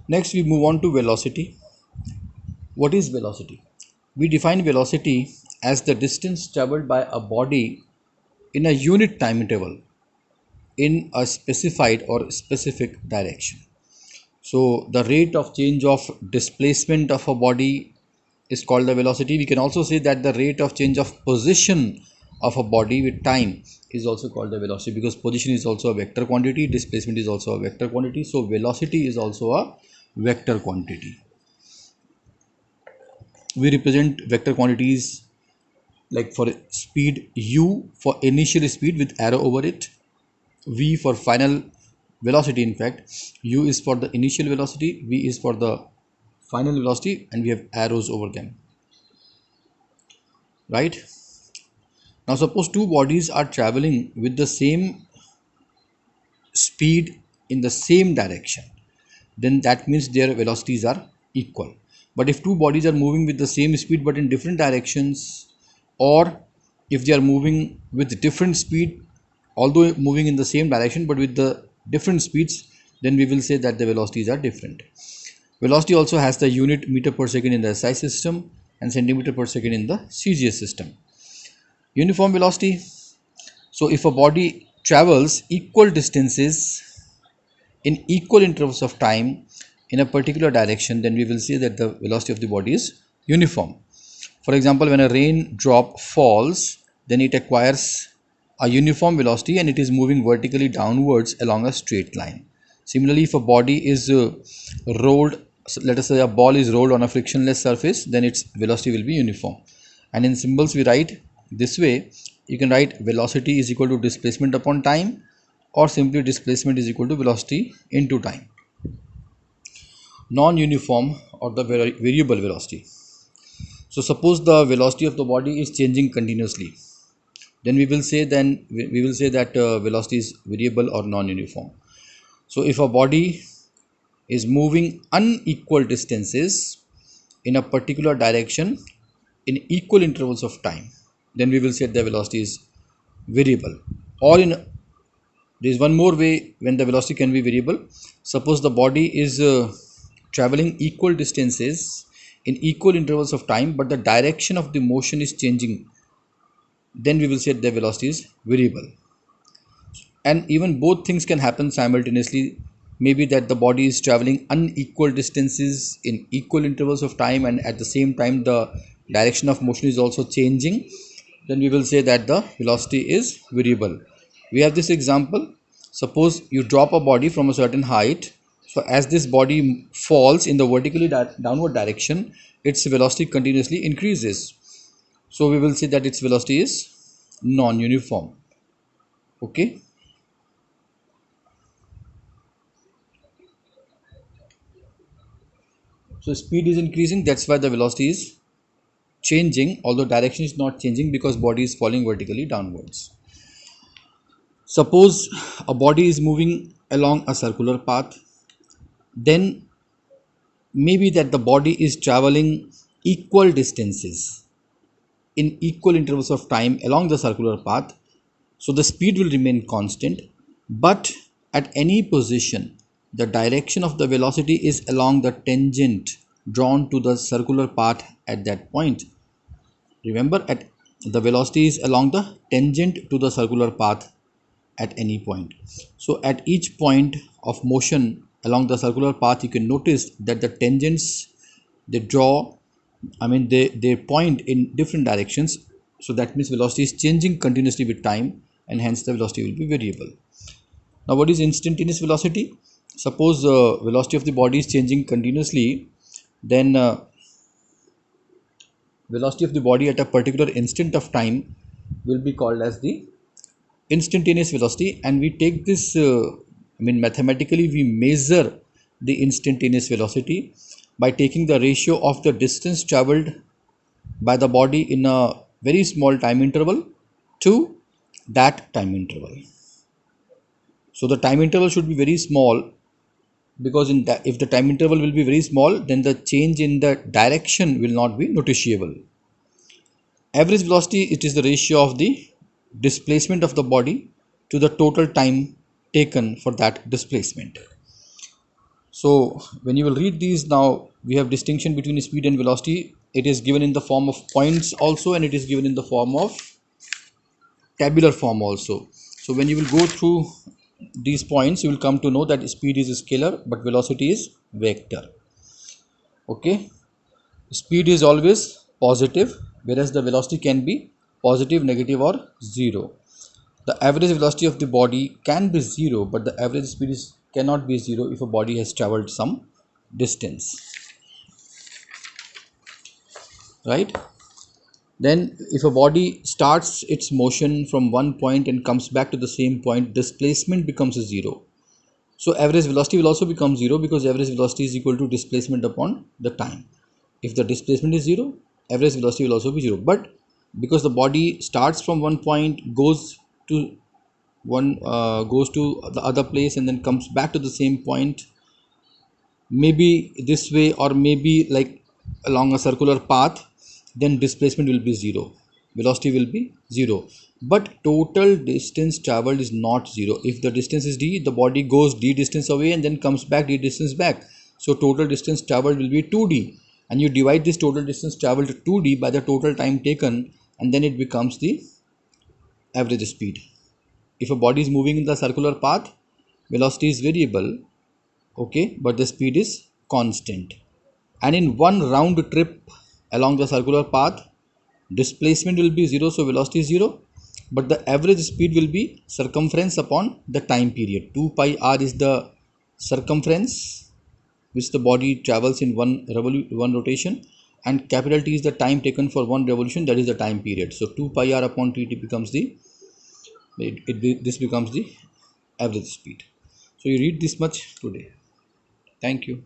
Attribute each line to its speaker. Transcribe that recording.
Speaker 1: Next we move on to velocity. What is velocity? We define velocity as the distance traveled by a body in a unit time interval in a specified or specific direction. So the rate of change of displacement of a body is called the velocity. We can also say that the rate of change of position of a body with time is also called the velocity, because position is also a vector quantity, displacement is also a vector quantity. So velocity is also a vector quantity. We represent vector quantities like for speed u for initial speed with arrow over it, v for final velocity. In fact, u is for the initial velocity, v is for the final velocity, and we have arrows over them, right? Now suppose two bodies are traveling with the same speed in the same direction, then that means their velocities are equal. But if two bodies are moving with the same speed but in different directions, or if they are moving with different speed although moving in the same direction but with the different speeds, then we will say that the velocities are different. Velocity also has the unit meter per second in the SI system and centimeter per second in the CGS system. Uniform velocity. So if a body travels equal distances in equal intervals of time in a particular direction, then we will say that the velocity of the body is uniform. For example, when a raindrop falls, then it acquires a uniform velocity and it is moving vertically downwards along a straight line. Similarly, if a body is rolled, so let us say a ball is rolled on a frictionless surface, then its velocity will be uniform. And in symbols we write this way. You can write velocity is equal to displacement upon time, or simply displacement is equal to velocity into time. Non-uniform or the variable velocity. So suppose the velocity of the body is changing continuously, then we will say that velocity is variable or non-uniform. So if a body is moving unequal distances in a particular direction in equal intervals of time, then we will say the velocity is variable. Or in there is one more way when the velocity can be variable. Suppose the body is traveling equal distances in equal intervals of time, but the direction of the motion is changing, then we will say the velocity is variable. And even both things can happen simultaneously. Maybe that the body is traveling unequal distances in equal intervals of time, and at the same time the direction of motion is also changing, then we will say that the velocity is variable. We have this example. Suppose you drop a body from a certain height, so as this body falls in the vertically downward direction, its velocity continuously increases. So we will say that its velocity is non-uniform. Okay. So speed is increasing, that's why the velocity is changing, although direction is not changing because body is falling vertically downwards. Suppose a body is moving along a circular path, then maybe that the body is traveling equal distances in equal intervals of time along the circular path. So the speed will remain constant, but at any position the direction of the velocity is along the tangent drawn to the circular path at that point. Remember, at the velocity is along the tangent to the circular path at any point. So at each point of motion along the circular path, you can notice that the tangents they draw, they point in different directions. So that means velocity is changing continuously with time, and hence the velocity will be variable. Now what is instantaneous velocity? Suppose velocity of the body is changing continuously, then velocity of the body at a particular instant of time will be called as the instantaneous velocity. And we take this mathematically we measure the instantaneous velocity by taking the ratio of the distance traveled by the body in a very small time interval to that time interval. So the time interval should be very small, because in that, if the time interval will be very small, then the change in the direction will not be noticeable. Average velocity, it is the ratio of the displacement of the body to the total time taken for that displacement. So when you will read these, now we have distinction between speed and velocity. It is given in the form of points also, and it is given in the form of tabular form also. So when you will go through these points, you will come to know that speed is a scalar but velocity is vector. Okay, speed is always positive, whereas the velocity can be positive, negative, or zero. The average velocity of the body can be zero, but the average speed cannot be zero if a body has traveled some distance, right? Then if a body starts its motion from one point and comes back to the same point, displacement becomes a zero. So average velocity will also become zero, because average velocity is equal to displacement upon the time. If the displacement is zero, average velocity will also be zero. But because the body starts from one point, goes to the other place, and then comes back to the same point, maybe this way or maybe like along a circular path, then displacement will be zero, velocity will be zero, but total distance traveled is not zero. If the distance is d, the body goes d distance away and then comes back d distance back, so total distance traveled will be 2d, and you divide this total distance traveled 2d by the total time taken, and then it becomes the average speed. If a body is moving in the circular path, velocity is variable, okay, but the speed is constant. And in one round trip along the circular path, displacement will be zero, so velocity is zero, but the average speed will be circumference upon the time period. 2 pi r is the circumference which the body travels in one rotation, and capital T is the time taken for one revolution, that is the time period. So 2 pi r upon tt becomes this becomes the average speed. So you read this much today. Thank you.